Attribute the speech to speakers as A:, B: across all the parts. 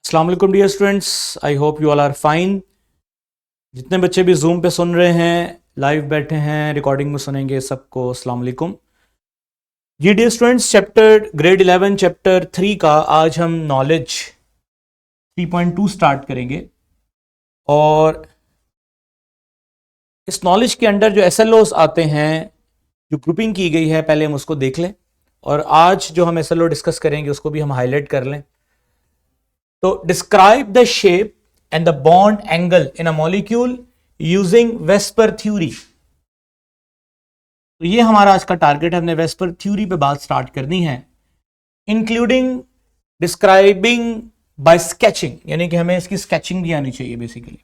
A: अस्सलाम वालेकुम dear students, I hope you all are fine. जितने बच्चे भी जूम पे सुन रहे हैं, लाइव बैठे हैं, रिकॉर्डिंग में सुनेंगे, सबको अस्सलाम वालेकुम। जी dear students, chapter grade 11 chapter 3 का आज हम नॉलेज 3.2 स्टार्ट करेंगे। और इस नॉलेज के अंडर जो एसएलओस आते हैं, जो ग्रुपिंग की गई है, पहले हम उसको देख लें और आज जो हम एसएलओ डिस्कस करेंगे उसको भी हम हाईलाइट कर लें। तो describe the shape and the bond angle in a molecule using VSEPR theory. तो ये हमारा आज का टारगेट है, हमने वेस्पर थ्योरी पे बात स्टार्ट करनी है, इंक्लूडिंग डिस्क्राइबिंग बाय स्केचिंग, यानी कि हमें इसकी स्केचिंग भी आनी चाहिए। बेसिकली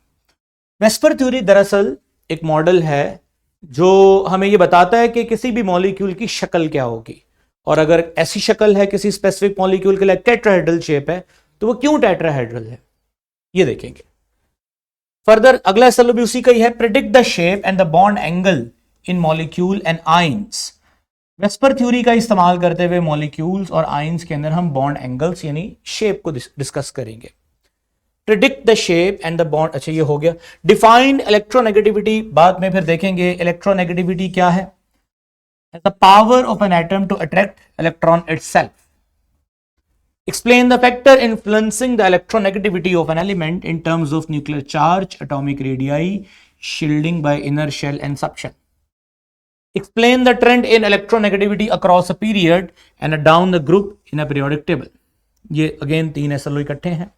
A: वेस्पर थ्योरी दरअसल एक मॉडल है जो हमें ये बताता है कि किसी भी मॉलिक्यूल की शक्ल क्या होगी, और अगर ऐसी शक्ल है किसी स्पेसिफिक मॉलिक्यूल के लिए टेट्राहेड्रल शेप है तो वो क्यों टेट्राहेड्रल है, ये देखेंगे। फर्दर अगला एसएलओ भी उसी का ही है, predict the shape and the bond angle in molecule and ions. VSEPR theory का इस्तेमाल करते हुए मॉलिक्यूल्स और आयंस के अंदर हम बॉन्ड एंगल्स यानी शेप को डिस्कस करेंगे। Predict the shape and the bond, अच्छा ये हो गया। डिफाइन इलेक्ट्रोनेगेटिविटी बाद में फिर देखेंगे। इलेक्ट्रोनेगेटिविटी क्या है? The power of an atom to attract electron itself. Explain the factor influencing the electronegativity of an element in terms of nuclear charge, atomic radii, shielding by inner shell and suction. Explain the trend in electronegativity across a period and down the group in a periodic table. ये again तीन SLO इकट्ठे हैं।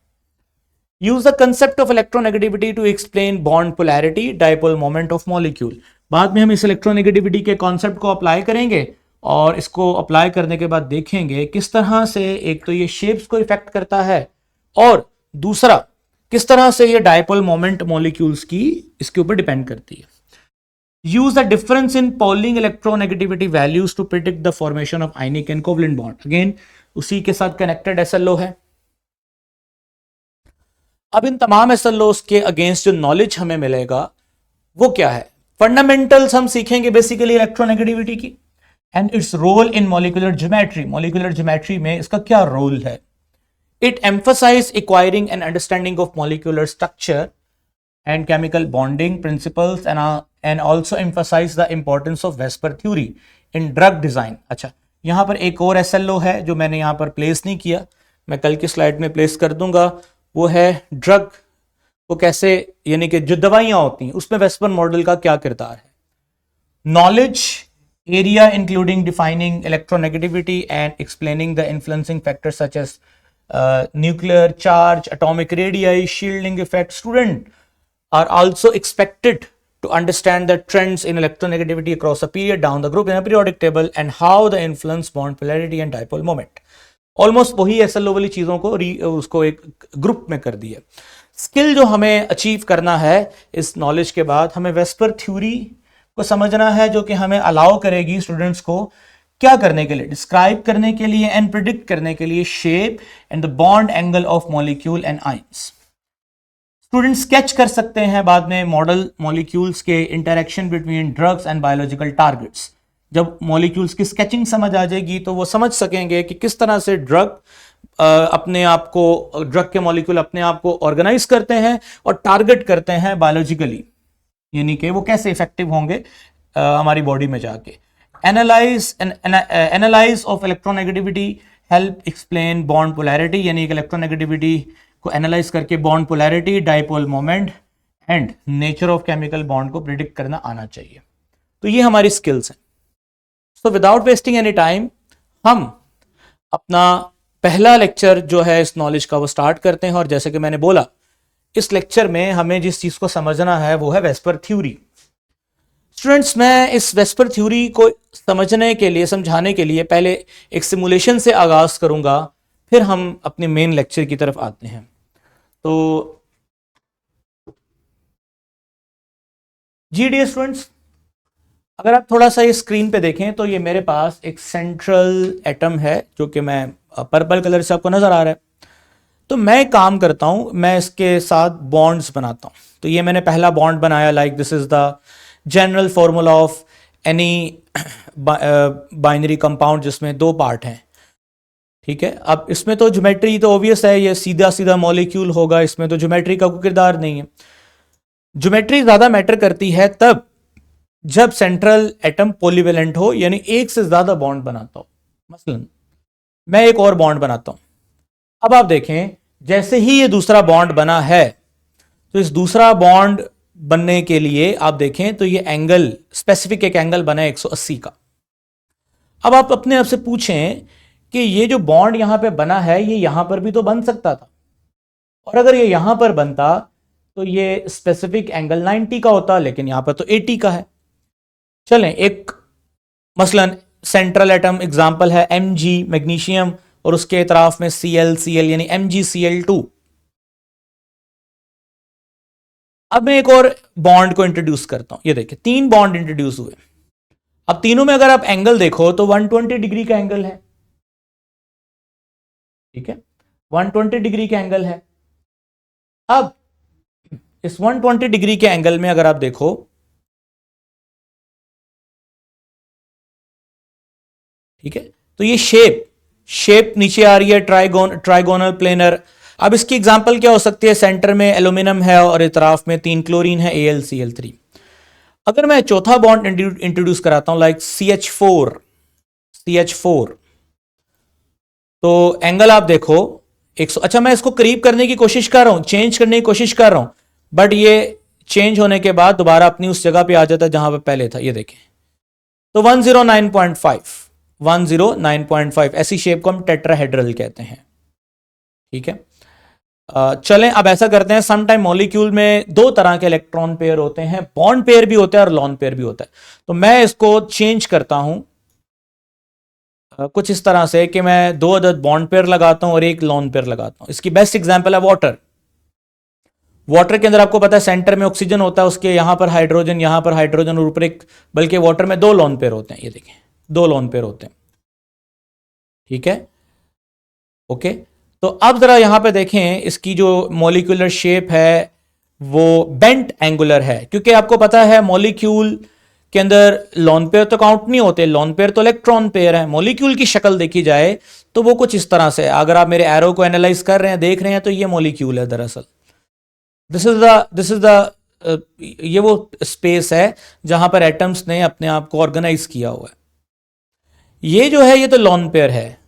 A: Use the concept of electronegativity to explain bond polarity, dipole moment of molecule. बाद में हम इस electronegativity के concept को apply करेंगे और इसको अप्लाई करने के बाद देखेंगे किस तरह से एक तो ये शेप्स को इफेक्ट करता है और दूसरा किस तरह से ये डायपोल मोमेंट मॉलिक्यूल्स की इसके ऊपर डिपेंड करती है। Use the difference in Pauling electronegativity values to predict the formation of ionic and covalent bond. Again उसी के साथ कनेक्टेड एसएलओ है। अब इन तमाम एसएलओस के अगेंस्ट जो नॉलेज हमें मिलेगा वो क्या है? फंडामेंटल्स हम सीखेंगे बेसिकली इलेक्ट्रोनेगेटिविटी की and its role in molecular geometry. Molecular geometry में इसका क्या रोल है? It emphasize acquiring and understanding of molecular structure and chemical bonding principles and also emphasize the importance of VSEPR theory in drug design. अच्छा, यहां पर एक और SLO है जो मैंने यहां पर प्लेस नहीं किया, मैं कल की स्लाइड में प्लेस कर दूंगा। वो है ड्रग को कैसे, यानी कि जो दवाइयां होती हैं उसमें वेस्पर मॉडल का क्या किरदार है। Knowledge area including defining electronegativity and explaining the influencing factors such as nuclear charge, atomic radii, shielding effect. Students are also expected to understand the trends in electronegativity across a period, down the group in a periodic table, and how the influence bond polarity and dipole moment. Almost वही SLO वाली चीजों को उसको एक group में कर दिया। Skill जो हमें अचीव करना है इस नॉलेज के बाद, हमें वेस्पर थ्योरी को समझना है जो कि हमें अलाउ करेगी स्टूडेंट्स को क्या करने के लिए? डिस्क्राइब करने के लिए एंड प्रिडिक्ट करने के लिए shape and the bond angle of molecule and ions. Student sketch कर सकते हैं बाद में मॉडल मॉलिक्यूल्स के interaction between drugs and biological targets. जब मॉलिक्यूल्स की स्केचिंग समझ आ जाएगी तो वो समझ सकेंगे कि किस तरह से ड्रग अपने आप को, ड्रग के मॉलिक्यूल अपने आप को ऑर्गेनाइज करते हैं और टारगेट करते हैं बायोलॉजिकली, यानी कि वो कैसे इफेक्टिव होंगे हमारी बॉडी में जाके। Analyse of electronegativity help explain bond polarity, यानी कि इलेक्ट्रोनेगेटिविटी को एनालाइज करके bond polarity, dipole moment and nature of chemical bond को प्रिडिक्ट करना आना चाहिए। तो ये हमारी स्किल्स हैं। So without wasting any time हम अपना पहला लेक्चर जो है इस नॉलेज का वो स्टार्ट करते हैं। और जैसे कि मैंने बोला, इस लेक्चर में हमें जिस चीज को समझना है वो है वेस्पर थ्योरी। स्टूडेंट्स, मैं इस वेस्पर थ्योरी को समझने के लिए, समझाने के लिए पहले एक सिमुलेशन से आगाज करूंगा, फिर हम अपने मेन लेक्चर की तरफ आते हैं। तो जी डियर स्टूडेंट्स, अगर आप थोड़ा सा ये स्क्रीन पे देखें तो ये मेरे पास एक सेंट्रल एटम है जो कि मैं पर्पल कलर से आपको नजर आ रहा है। तो मैं काम करता हूं, मैं इसके साथ बॉन्ड्स बनाता हूं। तो ये मैंने पहला बॉन्ड बनाया, like this is the general formula of any binary compound जिसमें दो पार्ट हैं। ठीक है, अब इसमें तो ज्योमेट्री तो ऑब्वियस है, ये सीधा सीधा मॉलिक्यूल होगा, इसमें तो ज्योमेट्री का कोई किरदार नहीं है। ज्योमेट्री ज्यादा मैटर करती है तब जब सेंट्रल एटम पॉलीवेलेंट हो, यानी एक से ज्यादा बॉन्ड बनाता हो। मसलन मैं एक और बॉन्ड बनाता हूं, अब आप देखें जैसे ही ये दूसरा बॉन्ड बना है, तो इस दूसरा बॉन्ड बनने के लिए आप देखें तो ये एंगल, स्पेसिफिक एक एंगल बना है 180 का। अब आप अपने आप से पूछें कि ये जो बॉन्ड यहां पे बना है ये यहां पर भी तो बन सकता था, और अगर ये यहां पर बनता तो ये स्पेसिफिक एंगल 90 का होता, लेकिन यहां पर तो 80 का है। चलें एक मसलन सेंट्रल एटम एग्जांपल है Mg मैग्नीशियम, और उसके इतराफ में Cl यानी MgCl2। अब मैं एक और बॉन्ड को इंट्रोड्यूस करता हूं, ये देखिए 3 बॉन्ड इंट्रोड्यूस हुए। अब तीनों में अगर आप एंगल देखो तो 120 डिग्री का एंगल है, ठीक है, 120 डिग्री का एंगल है। अब इस 120 डिग्री के एंगल में अगर आप देखो, ठीक है, तो ये शेप नीचे आ रही है, ट्राइगोनल प्लेनर। अब इसकी एग्जांपल क्या हो सकती है, सेंटर में एल्यूमिनियम है और इतराफ में 3 क्लोरीन है, AlCl3। अगर मैं चौथा बॉन्ड इंट्रोड्यूस कराता हूं लाइक CH4, तो एंगल आप देखो 100। अच्छा मैं इसको करीब करने की कोशिश कर रहा हूं, चेंज करने की कोशिश कर रहा हूं, बट ये चेंज होने के बाद दोबारा अपनी उस जगह पे आ जाता है जहां पे पहले था, ये देखें। तो 109.5 ऐसी शेप को हम टेट्राहेड्रल कहते हैं, ठीक है। चलें अब ऐसा करते हैं, सम टाइम मॉलिक्यूल में 2 तरह के इलेक्ट्रॉन पेयर होते हैं, बॉन्ड पेयर भी होता है और लॉन पेयर भी होता है। तो मैं इसको चेंज करता हूं कुछ इस तरह से कि मैं 2 अदद बॉन्ड पेयर लगाता हूं और 1 लॉन पेयर लगाता हूं। इसकी बेस्ट एग्जांपल है वाटर के अंदर आपको पता है सेंटर में ऑक्सीजन होता है, उसके यहां पर हाइड्रोजन और ऊपर एक, बल्कि वाटर में 2 लॉन पेयर होते हैं, ये देखें 2 लॉन पेयर होते हैं, ठीक है, ओके। तो अब जरा यहां पे देखें इसकी जो मॉलिक्यूलर शेप है वो बेंट एंगुलर है, क्योंकि आपको पता है मॉलिक्यूल के अंदर लॉन पेयर तो काउंट नहीं होते, लॉन पेयर तो इलेक्ट्रॉन पेयर है। मॉलिक्यूल की शक्ल देखी जाए तो वो कुछ इस तरह से, अगर आप मेरे एरो को एनालाइज कर रहे हैं, देख रहे हैं, तो ये मॉलिक्यूल है दरअसल। दिस इज द ये वो स्पेस है जहां पर एटम्स ने अपने आप को ऑर्गेनाइज किया हुआ है। ये जो है ये तो लॉन पेयर है,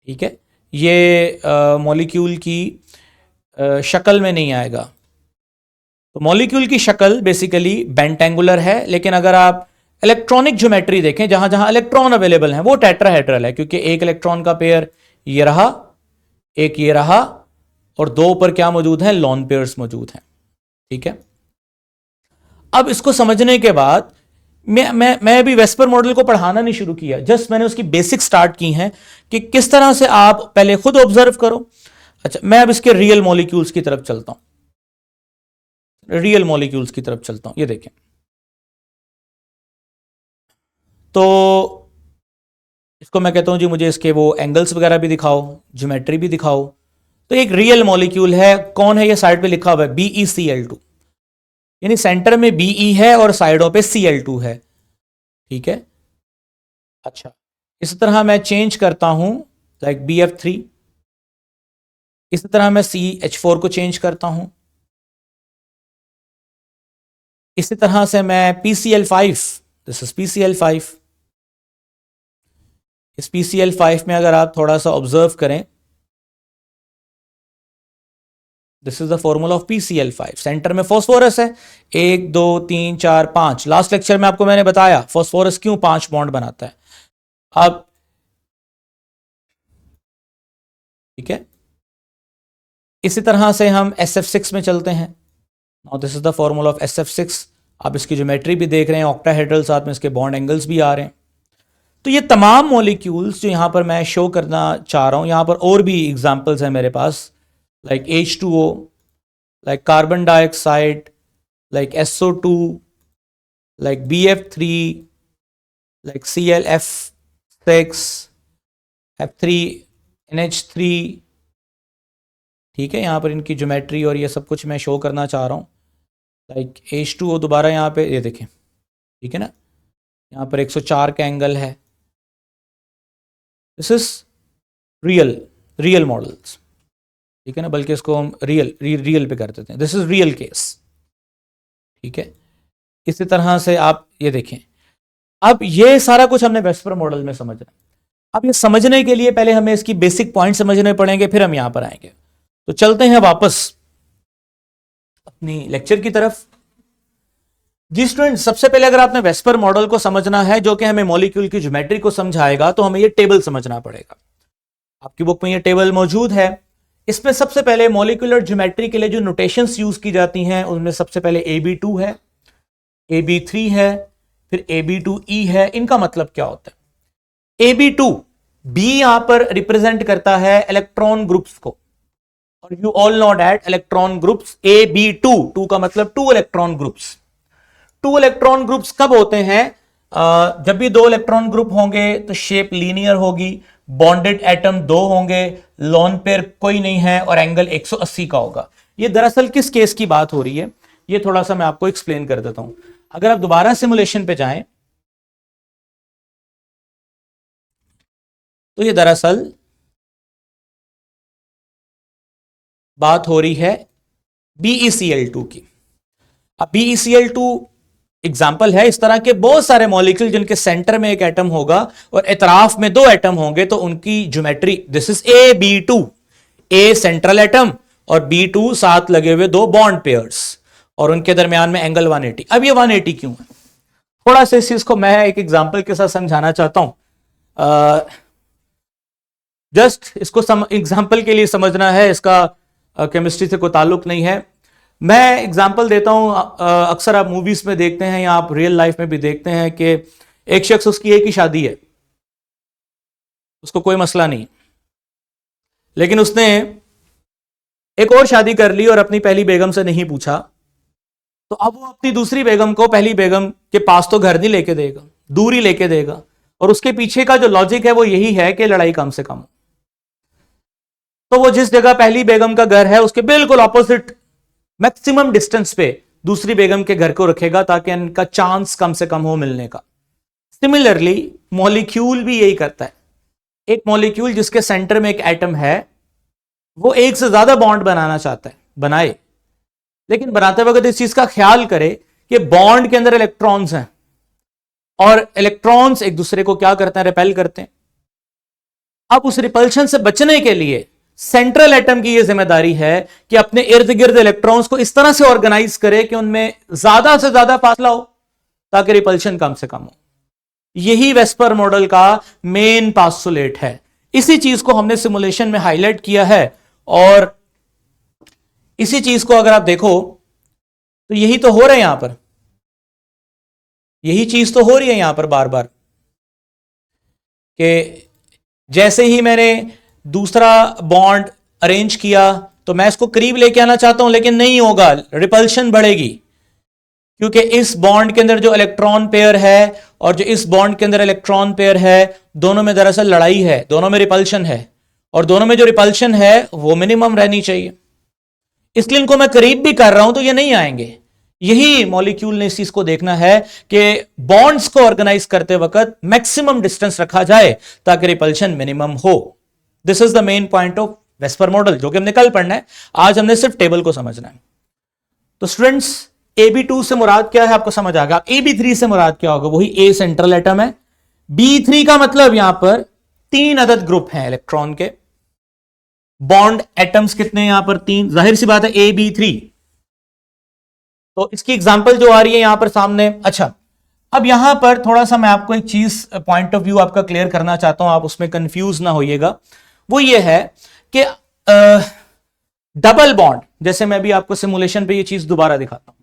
A: ठीक है, ये मॉलिक्यूल की शक्ल में नहीं आएगा। तो मॉलिक्यूल की शक्ल बेसिकली बेंटेंगुलर है, लेकिन अगर आप इलेक्ट्रॉनिक ज्योमेट्री देखें जहां जहां इलेक्ट्रॉन अवेलेबल हैं वो टेट्राहेड्रल है, क्योंकि एक इलेक्ट्रॉन का पेयर ये रहा, एक ये रहा, और 2 पर क्या मौजूद है, लॉन पेयर्स मौजूद हैं, ठीक है। अब इसको समझने के बाद मैं अभी वेस्पर मॉडल को पढ़ाना नहीं शुरू किया, जस्ट मैंने उसकी बेसिक स्टार्ट की हैं कि किस तरह से आप पहले खुद ऑब्जर्व करो। अच्छा मैं अब इसके रियल मॉलिक्यूल्स की तरफ चलता हूं, ये देखें। तो इसको मैं कहता हूं जी मुझे इसके वो एंगल्स वगैरह भी दिखाओ, ज्योमेट्री भी दिखाओ। तो एक रियल मॉलिक्यूल है, कौन है, ये साइड पे लिखा हुआ है BeCl2, यानी सेंटर में Be है और साइडों पे Cl2 है, ठीक है। अच्छा इस तरह मैं चेंज करता हूं लाइक BF3, इस तरह मैं CH4 को चेंज करता हूं, इसी तरह से मैं PCl5, दिस इज PCl5। इस PCl5 में अगर आप थोड़ा सा ऑब्जर्व करें, this is the formula of PCl5। Centre में फॉस्फोरस है, 1 2 3 4 5। लास्ट लेक्चर में आपको मैंने बताया फॉस्फोरस क्यों 5 बॉन्ड बनाता है। अब ठीक है, इसी तरह से हम SF6 में चलते हैं। Now this is the formula of SF6। आप इसकी ज्योमेट्री भी देख रहे हैं, ऑक्टाहेड्रल, साथ में इसके बॉन्ड एंगल्स भी आ रहे हैं। तो ये तमाम मॉलिक्यूल्स जो यहां पर मैं शो करना चाह रहा हूं, यहां पर और भी एग्जांपल्स हैं मेरे पास, like H2O, like carbon dioxide, like SO2, like BF3, like ClF6, F3NH3, ठीक है। यहां पर इनकी ज्योमेट्री और ये सब कुछ मैं शो करना चाह रहा हूं। लाइक H2O दोबारा यहां पे ये देखें, ठीक है ना, यहां पर 104 का एंगल है। दिस इज रियल मॉडल्स, ठीक है ना, बल्कि इसको हम रियल पे कर देते हैं, दिस इज रियल केस, ठीक है। इसी तरह से आप ये देखें, अब ये सारा कुछ हमने वेस्पर मॉडल में समझना। अब ये समझने के लिए पहले हमें इसकी बेसिक पॉइंट समझने पड़ेंगे, फिर हम यहां पर आएंगे। तो चलते हैं वापस अपनी लेक्चर की तरफ। जी स्टूडेंट, सबसे पहले अगर आपने वेस्पर मॉडल को समझना है जो कि हमें मॉलिक्यूल की ज्योमेट्री को समझाएगा, तो हमें ये टेबल समझना पड़ेगा। आपकी बुक में ये टेबल मौजूद है। इसमें सबसे पहले मॉलिक्यूलर ज्योमेट्री के लिए जो नोटेशंस यूज की जाती हैं उनमें सबसे पहले AB2 है, AB3 है, फिर AB2E है। इनका मतलब क्या होता है? AB2 B यहां पर रिप्रेजेंट करता है इलेक्ट्रॉन ग्रुप्स को, और you all know that electron groups AB2, 2 का मतलब 2 इलेक्ट्रॉन ग्रुप्स। 2 इलेक्ट्रॉन ग्रुप्स कब होते हैं? जब भी 2 इलेक्ट्रॉन ग्रुप होंगे तो शेप लीनियर होगी, बॉन्डेड एटम 2 होंगे, लोन पेयर कोई नहीं है, और एंगल 180 का होगा। ये दरअसल किस केस की बात हो रही है, ये थोड़ा सा मैं आपको एक्सप्लेन कर देता हूं। अगर आप दोबारा सिमुलेशन पे जाएं तो ये दरअसल बात हो रही है BeCl2 की। अब BeCl2 एग्जाम्पल है, इस तरह के बहुत सारे मॉलिक्यूल जिनके सेंटर में एक एटम होगा और इतराफ में 2 एटम होंगे, तो उनकी geometry this is AB2, A central atom और B2 साथ लगे हुए 2 बॉन्ड पेयर्स, और उनके दरमियान में एंगल 180। अब ये 180 क्यों है? थोड़ा सा इस चीज को मैं एक एग्जाम्पल के साथ समझाना चाहता हूं। जस्ट इसको एग्जाम्पल के लिए समझना है, इसका केमिस्ट्री से कोई ताल्लुक नहीं है। मैं एग्जाम्पल देता हूं, अक्सर आप मूवीज में देखते हैं या आप रियल लाइफ में भी देखते हैं कि एक शख्स, उसकी एक ही शादी है, उसको कोई मसला नहीं, लेकिन उसने एक और शादी कर ली और अपनी पहली बेगम से नहीं पूछा, तो अब वो अपनी दूसरी बेगम को पहली बेगम के पास तो घर नहीं लेके देगा, दूर ही लेके देगा। और उसके पीछे का जो लॉजिक है वो यही है कि लड़ाई कम से कम हो। तो वो जिस जगह पहली बेगम का घर है उसके बिल्कुल ऑपोजिट मैक्सिमम डिस्टेंस पे दूसरी बेगम के घर को रखेगा, ताकि इनका चांस कम से कम हो मिलने का। सिमिलरली मॉलिक्यूल भी यही करता है। एक मॉलिक्यूल जिसके सेंटर में एक एटम है, वो एक से ज्यादा बॉन्ड बनाना चाहता है, बनाए, लेकिन बनाते वक्त इस चीज का ख्याल करे कि बॉन्ड के अंदर इलेक्ट्रॉन्स हैं, और इलेक्ट्रॉन्स एक दूसरे को क्या करते हैं? रिपेल करते हैं। अब उस रिपल्शन से बचने के लिए सेंट्रल एटम की यह जिम्मेदारी है कि अपने इर्द गिर्द इलेक्ट्रॉन्स को इस तरह से ऑर्गेनाइज करे कि उनमें ज्यादा से ज्यादा फासला हो, ताकि रिपल्शन कम से कम हो। यही वेस्पर मॉडल का मेन पास्टुलेट है। इसी चीज को हमने सिमुलेशन में हाईलाइट किया है, और इसी चीज को अगर आप देखो तो यही तो हो रहा है यहां पर, यही चीज तो हो रही है यहां पर बार बार, कि जैसे ही मैंने दूसरा बॉन्ड अरेंज किया तो मैं इसको करीब लेके आना चाहता हूं, लेकिन नहीं होगा, रिपल्शन बढ़ेगी, क्योंकि इस बॉन्ड के अंदर जो इलेक्ट्रॉन पेयर है और जो इस बॉन्ड के अंदर इलेक्ट्रॉन पेयर है, दोनों में दरअसल लड़ाई है, दोनों में रिपल्शन है, और दोनों में जो रिपल्शन है वो मिनिमम रहनी चाहिए। इसलिए इनको मैं करीब भी कर रहा हूं तो ये नहीं आएंगे। यही मॉलिक्यूल ने इस चीज को देखना है कि बॉन्ड्स को ऑर्गेनाइज करते वक्त मैक्सिमम डिस्टेंस रखा जाए ताकि रिपल्शन मिनिमम हो। This is the main point of VSEPR model, जो कि हमने कल पढ़ना है। आज हमने सिर्फ टेबल को समझना है। तो स्टूडेंट्स, AB2 से मुराद क्या है आपको समझ आ गया। AB3 से मुराद क्या होगा? वही A सेंट्रल एटम है। B3 का मतलब यहां पर 3 अदद ग्रुप हैं इलेक्ट्रॉन के। बॉन्ड एटम्स कितने हैं यहां पर? 3। जाहिर सी बात है AB3। तो इसकी एग्जांपल जो आ रही है यहां पर सामने। अच्छा, अब यहां पर थोड़ा सा मैं आपको एक चीज पॉइंट ऑफ व्यू आपका क्लियर करना चाहता हूं, आप उसमें कंफ्यूज ना होइएगा। वो ये है कि डबल बॉन्ड, जैसे मैं भी आपको सिमुलेशन पे ये चीज दोबारा दिखाता हूं।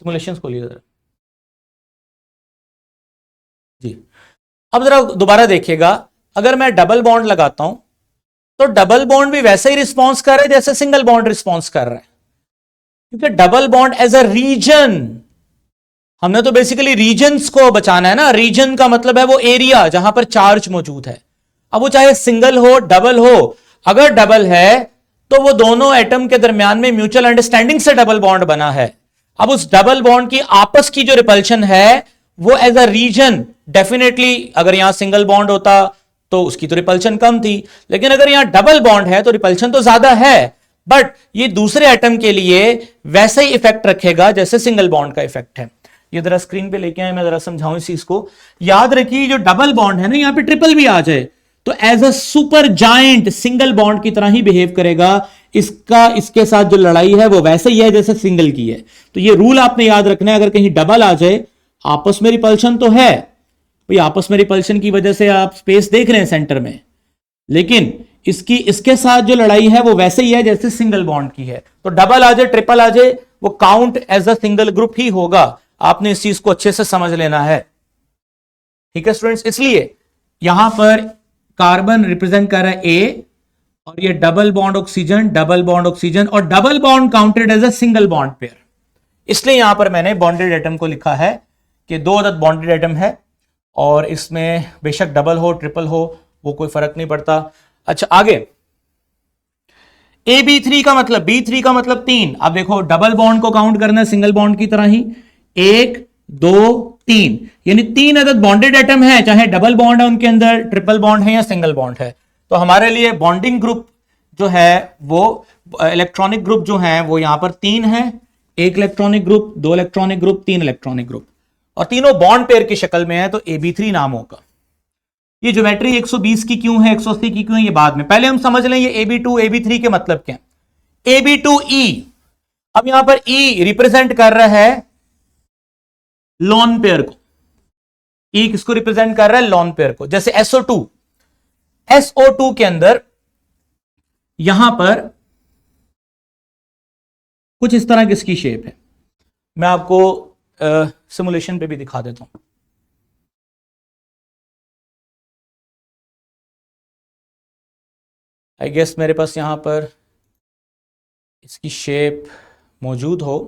A: सिमुलेशन खोलिए जरा जी। अब जरा दोबारा देखिएगा, अगर मैं डबल बॉन्ड लगाता हूं तो डबल बॉन्ड भी वैसे ही रिस्पॉन्स कर रहा है जैसे सिंगल बॉन्ड रिस्पॉन्स कर रहा है, क्योंकि double bond as a reason, हमने तो बेसिकली रीजन्स को बचाना है ना। रीजन का मतलब है वो एरिया जहां पर चार्ज मौजूद है। अब वो चाहे सिंगल हो डबल हो, अगर डबल है तो वो दोनों एटम के दरमियान में म्यूचुअल अंडरस्टैंडिंग से डबल बॉन्ड बना है। अब उस डबल बॉन्ड की आपस की जो रिपल्शन है वो एज अ रीजन डेफिनेटली, अगर यहां सिंगल बॉन्ड होता तो उसकी तो रिपल्शन कम थी, लेकिन अगर यहां डबल बॉन्ड है तो रिपल्शन तो ज्यादा है, बट ये दूसरे एटम के लिए वैसे ही इफेक्ट रखेगा जैसे सिंगल बॉन्ड का इफेक्ट है। ये जरा स्क्रीन पे लेके आए, मैं जरा समझाऊं इस चीज को। याद रखिए जो डबल बॉन्ड है ना, यहां पे ट्रिपल भी आ जाए तो as a super giant single bond की तरह ही बिहेव करेगा। इसका इसके साथ जो लड़ाई है वो वैसे ही है जैसे सिंगल की है। तो ये रूल आपने याद रखना है, अगर कहीं डबल आ जाए, आपस में रिपल्शन तो है भाई, आपस में रिपल्शन की वजह से आप स्पेस देख रहे हैं सेंटर में, लेकिन इसके साथ जो लड़ाई है वो वैसे ही है जैसे सिंगल बॉन्ड की है। तो डबल आ जाए ट्रिपल आ जाए, वो count as a single group ही होगा। आपने इस चीज को अच्छे से समझ लेना है, ठीक है स्टूडेंट्स। इसलिए यहां पर कार्बन रिप्रेजेंट कर रहा है ए, और ये double bond oxygen, double bond oxygen, और double bond counted as a single bond pair. इसलिए यहां पर मैंने बॉन्डेड एटम को लिखा है कि 2 अदद बॉन्डेड एटम है, और इसमें बेशक डबल हो ट्रिपल हो वो कोई फर्क नहीं पड़ता। अच्छा आगे, AB3 का मतलब, B3 का मतलब 3। अब देखो डबल बॉन्ड को काउंट करना है सिंगल बॉन्ड की तरह ही, 1 2 3, यानी 3 अदद बॉन्डेड एटम है, चाहे डबल बॉन्ड है उनके अंदर, ट्रिपल बॉन्ड है या सिंगल बॉन्ड है। तो हमारे लिए बॉन्डिंग ग्रुप जो है वो, इलेक्ट्रॉनिक ग्रुप जो है वो यहां पर 3 है, 1 electronic group, 2 electronic group, 3 electronic group, और तीनों बॉन्ड पेयर की शक्ल में है, तो AB3 नाम होगा। ये ज्योमेट्री 120 की क्यों है, 180 की क्यों है, ये बाद में, पहले हम समझ लें ये AB2 AB3 के मतलब क्या है। AB2E, अब यहां पर E रिप्रेजेंट कर रहा है लॉन पेयर को, E किसको रिप्रेजेंट कर रहा है, लॉन पेयर को। जैसे SO2 के अंदर यहां पर कुछ इस तरह किसकी शेप है, मैं आपको सिमुलेशन पे भी दिखा देता हूं। आई गेस मेरे पास यहां पर इसकी शेप मौजूद हो।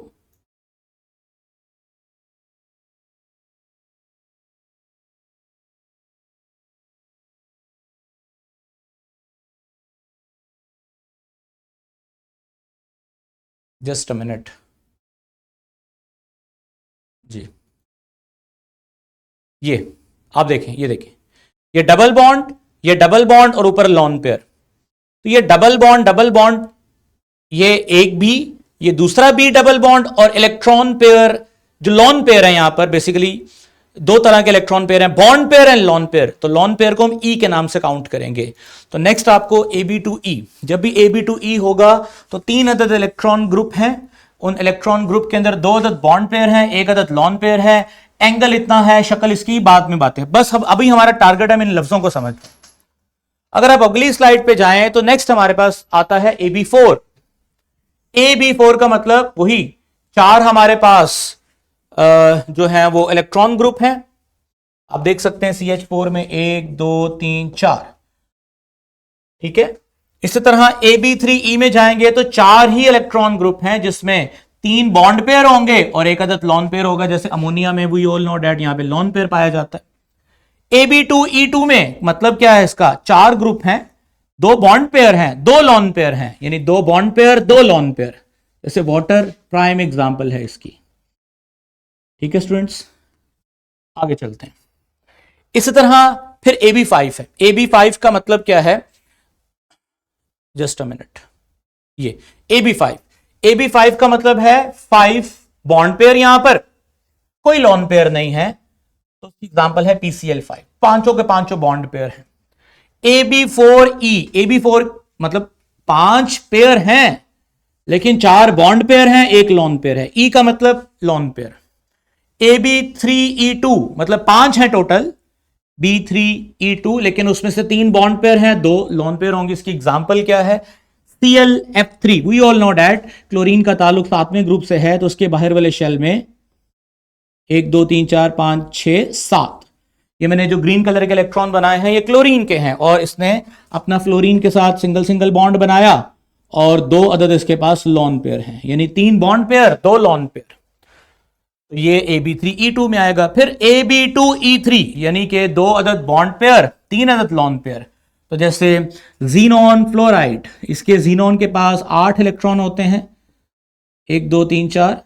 A: जस्ट अ मिनट जी, ये आप देखें, ये देखें, ये डबल बॉन्ड, ये डबल बॉन्ड और ऊपर लॉन पेयर। तो ये डबल बॉन्ड, ये एक बी, ये दूसरा बी डबल बॉन्ड, और इलेक्ट्रॉन पेयर जो लॉन पेयर है, यहां पर बेसिकली 2 तरह के इलेक्ट्रॉन पेयर हैं, bond pair and lone pair. तो लॉन पेयर को हम ई के नाम से काउंट करेंगे। तो नेक्स्ट आपको AB2E, जब भी AB2E होगा तो 3 अदद इलेक्ट्रॉन ग्रुप हैं, उन इलेक्ट्रॉन ग्रुप के अंदर 2 अदद बॉन्ड पेयर हैं, 1 अदद लॉन पेयर है, एंगल इतना है, शक्ल इसकी बाद में बात है, बस हम अभी हमारा टारगेट है इन लफ्जों को समझ। अगर आप अगली स्लाइड पे जाएं तो नेक्स्ट हमारे पास आता है AB4। AB4 का मतलब वही 4 हमारे पास जो है वो इलेक्ट्रॉन ग्रुप हैं। आप देख सकते हैं CH4 में 1 2 3 4, ठीक है। इसी तरह AB3E में जाएंगे तो 4 ही इलेक्ट्रॉन ग्रुप हैं, जिसमें 3 बॉन्ड पेयर होंगे और 1 अदद लॉन पेयर होगा। जैसे अमोनिया में वी ऑल नो डैट यहां पे लॉन पेयर पाया जाता है। AB2E2 में मतलब क्या है, इसका 4 ग्रुप हैं, 2 बॉन्ड पेयर हैं, 2 लॉन पेयर हैं, यानी 2 बॉन्ड पेयर 2 लॉन पेयर। जैसे वाटर प्राइम एग्जांपल है इसकी, ठीक है स्टूडेंट्स। आगे चलते हैं। इसी तरह फिर AB5 है। AB5 का मतलब क्या है, जस्ट अ मिनट, ये AB5 का मतलब है 5 बॉन्ड पेयर, यहां पर कोई लॉन पेयर नहीं है, तो एग्जांपल है PCl5, पांचों के पांचों बॉन्ड पेयर हैं। AB4 मतलब 5 पेयर हैं लेकिन 4 बॉन्ड पेयर हैं, 1 लॉन पेयर है। E का मतलब लॉन पेयर। AB3E2 मतलब 5 हैं टोटल, B3E2, लेकिन उसमें से 3 बॉन्ड पेयर हैं, 2 लॉन पेयर होंगे। इसकी एग्जांपल क्या है, ClF3, we all know that chlorine का ताल्लुक 7वें ग्रुप से है, तो उसके बाहर वाले शेल में 1 2 3 4 5 6 7, ये मैंने जो ग्रीन कलर के इलेक्ट्रॉन बनाए हैं ये क्लोरीन के हैं, और इसने अपना फ्लोरीन के साथ सिंगल सिंगल बॉन्ड बनाया, और 2 अदद इसके पास लॉन पेयर हैं, यानी 3 बॉन्ड पेयर 2 लॉन पेयर। तो ये AB3E2 में आएगा। फिर AB2E3 यानी कि 2 अदद बॉन्ड पेयर 3 अदद लॉन पेयर। तो जैसे जीनॉन फ्लोराइड, इसके जीनॉन के पास 8 इलेक्ट्रॉन होते हैं, 1 2 3 4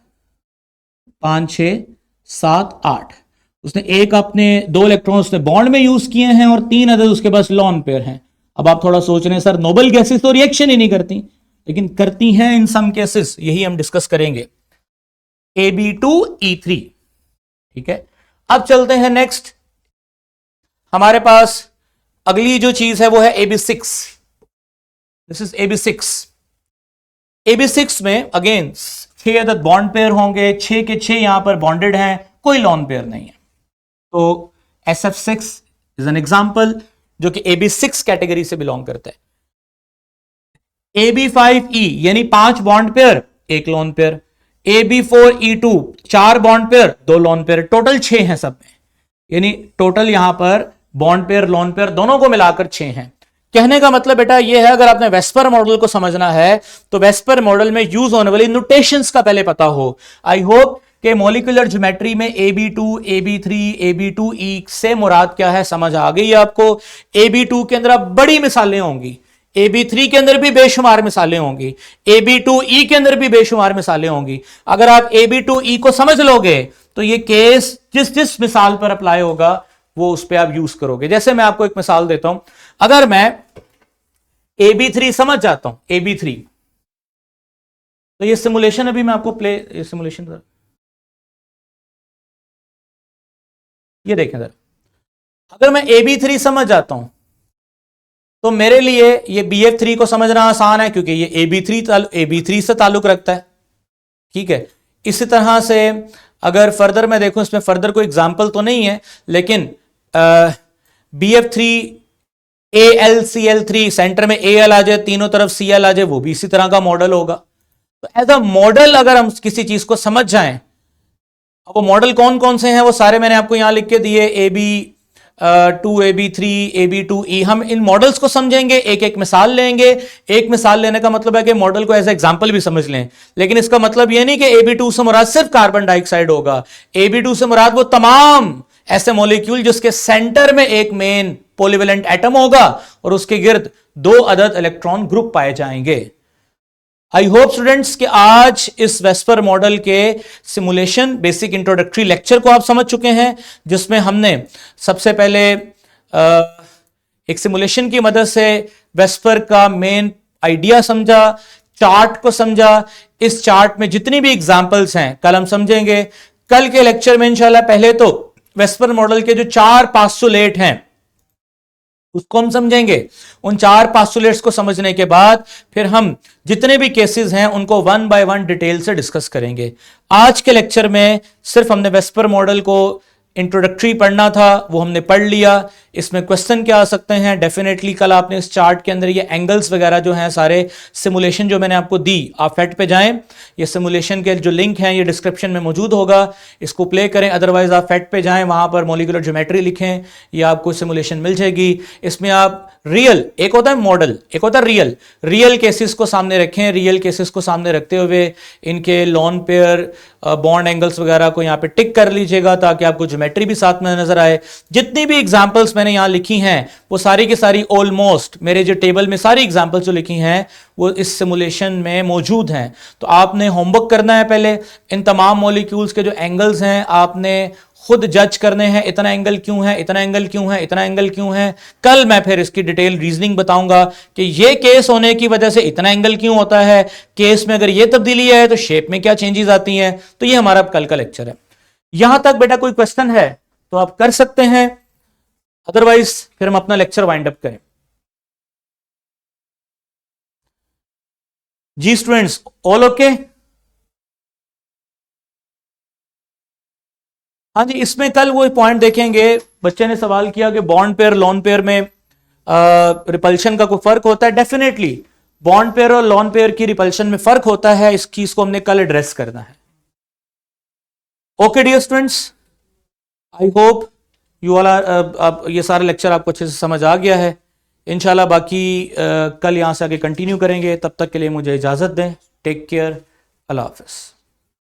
A: 5 6 7 8, उसने एक अपने 2 इलेक्ट्रॉन उसने बॉन्ड में यूज किए हैं और 3 अदर उसके पास लॉन पेयर हैं। अब आप थोड़ा सोच रहे हैं सर नोबल गैसेस तो रिएक्शन ही नहीं करती, लेकिन करती हैं इन सम केसेस, यही हम डिस्कस करेंगे। Ab2E3, ठीक है। अब चलते हैं नेक्स्ट, हमारे पास अगली जो चीज है वो है Ab6। This is Ab6। Ab6 में अगेन 6 अदर बॉन्ड पेयर होंगे, 6 के 6 यहां पर बॉन्डेड हैं, कोई लॉन पेयर नहीं है। तो SF6 इज एन एग्जाम्पल जो कि Ab6 कैटेगरी से बिलोंग करता है। Ab5E यानी 5 bond pair, 1 lone pair. Ab4E2 4 bond pair, 2 lone pair, total 6 हैं सब में, यानी टोटल यहां पर बॉन्ड पेयर लॉन पेयर दोनों को मिलाकर 6 हैं। कहने का मतलब बेटा यह है, अगर आपने वेस्पर मॉडल को समझना है तो वेस्पर मॉडल में यूज होने वाली नोटेशंस का पहले पता हो। आई होप कि मॉलिक्यूलर ज्योमेट्री में Ab2, Ab3, Ab2E से मुराद क्या है समझ आ गई आपको। Ab2 के अंदर बड़ी मिसालें होंगी, Ab3 के अंदर भी बेशुमार मिसालें होंगी, Ab2E के अंदर भी बेशुमार मिसालें होंगी। अगर आप Ab2E को समझ लोगे तो ये केस जिस जिस मिसाल पर अप्लाई होगा वो उस पर आप यूज करोगे। जैसे मैं आपको एक मिसाल देता हूं, अगर मैं Ab3 समझ जाता हूं, Ab3, तो ये सिमुलेशन अभी मैं आपको ये सिमुलेशन ये देखें सर, अगर मैं Ab3 समझ जाता हूं तो मेरे लिए ये BF3 को समझना आसान है क्योंकि ये AB3 से ताल्लुक रखता है, ठीक है। इसी तरह से अगर फर्दर मैं देखूं, इसमें फर्दर कोई एग्जांपल तो नहीं है, लेकिन BF3 AlCl3 सेंटर में Al आ जाए, तीनों तरफ Cl आ जाए, वो भी इसी तरह का मॉडल होगा। तो एज अ मॉडल अगर हम किसी चीज को समझ जाएं, अब वो मॉडल कौन कौन से हैं वो सारे मैंने आपको यहां लिख के दिए, AB2, AB3, AB2E। हम इन मॉडल्स को समझेंगे, एक एक मिसाल लेंगे। एक मिसाल लेने का मतलब है कि मॉडल को एज एग्जांपल भी समझ लें, लेकिन इसका मतलब यह नहीं कि AB2 से मुराद सिर्फ कार्बन डाइऑक्साइड होगा। AB2 से मुराद वो तमाम ऐसे मॉलिक्यूल जिसके सेंटर में एक मेन पॉलीवेलेंट एटम होगा और उसके गिर्द 2 अदद इलेक्ट्रॉन ग्रुप पाए जाएंगे। आई होप स्टूडेंट्स कि आज इस वेस्पर मॉडल के सिमुलेशन बेसिक इंट्रोडक्टरी लेक्चर को आप समझ चुके हैं, जिसमें हमने सबसे पहले एक सिमुलेशन की मदद से वेस्पर का मेन आइडिया समझा, चार्ट को समझा। इस चार्ट में जितनी भी एग्जांपल्स हैं कल हम समझेंगे। कल के लेक्चर में इंशाल्लाह पहले तो वेस्पर मॉडल के जो 4 पोस्टुलेट हैं उसको हम समझेंगे। उन 4 पोस्टुलेट्स को समझने के बाद फिर हम जितने भी केसेस हैं उनको 1 बाय 1 डिटेल से डिस्कस करेंगे। आज के लेक्चर में सिर्फ हमने वेस्पर मॉडल को इंट्रोडक्टरी पढ़ना था, वो हमने पढ़ लिया। इसमें क्वेश्चन क्या आ सकते हैं, डेफिनेटली कल आपने इस चार्ट के अंदर ये एंगल्स वगैरह जो हैं सारे सिमुलेशन जो मैंने आपको दी, आप फेट पे जाएं, ये सिमुलेशन के जो लिंक हैं ये डिस्क्रिप्शन में मौजूद होगा, इसको प्ले करें। अदरवाइज आप फेट पे जाएं, वहां पर मॉलिक्यूलर ज्योमेट्री लिखें, ये आपको सिमुलेशन मिल जाएगी। इसमें आप रियल, एक होता है मॉडल, एक होता है रियल केसेस को सामने रखें। रियल केसेस को सामने रखते हुए इनके लॉन पेयर बॉन्ड एंगल्स वगैरह को यहाँ पे टिक कर लीजिएगा ताकि आपको ज्योमेट्री भी साथ में नजर आए। जितनी भी एग्जांपल्स मैंने यहाँ लिखी हैं वो सारी की सारी ऑलमोस्ट मेरे जो टेबल में सारी एग्जांपल्स जो लिखी हैं वो इस सिमुलेशन में मौजूद हैं। तो आपने होमवर्क करना है, पहले इन तमाम मॉलिक्यूल्स के जो एंगल्स हैं आपने खुद जज करने हैं, इतना एंगल क्यों है, इतना एंगल क्यों है, इतना एंगल क्यों है। कल मैं फिर इसकी डिटेल रीजनिंग बताऊंगा कि ये केस होने की वजह से इतना एंगल क्यों होता है, केस में अगर ये तब्दीली है तो शेप में क्या चेंजेस आती हैं। तो ये हमारा कल का लेक्चर है। यहां तक बेटा कोई क्वेश्चन है तो आप कर सकते हैं, अदरवाइज फिर हम अपना लेक्चर वाइंड अप करें। जी स्टूडेंट्स, ऑल ओके? हाँ जी, इसमें कल वो पॉइंट देखेंगे। बच्चे ने सवाल किया कि बॉन्ड पेयर लॉन पेयर में रिपल्शन का कोई फर्क होता है। डेफिनेटली बॉन्ड पेयर और लॉन पेयर की रिपल्शन में फर्क होता है, इस चीज को हमने कल एड्रेस करना है। Okay dear students, I hope you all are, ये सारा लेक्चर आपको अच्छे से समझ आ गया है। इंशाल्लाह बाकी कल यहां से आगे कंटिन्यू करेंगे। तब तक के लिए मुझे इजाजत दें। टेक केयर, अल्लाह हाफिज।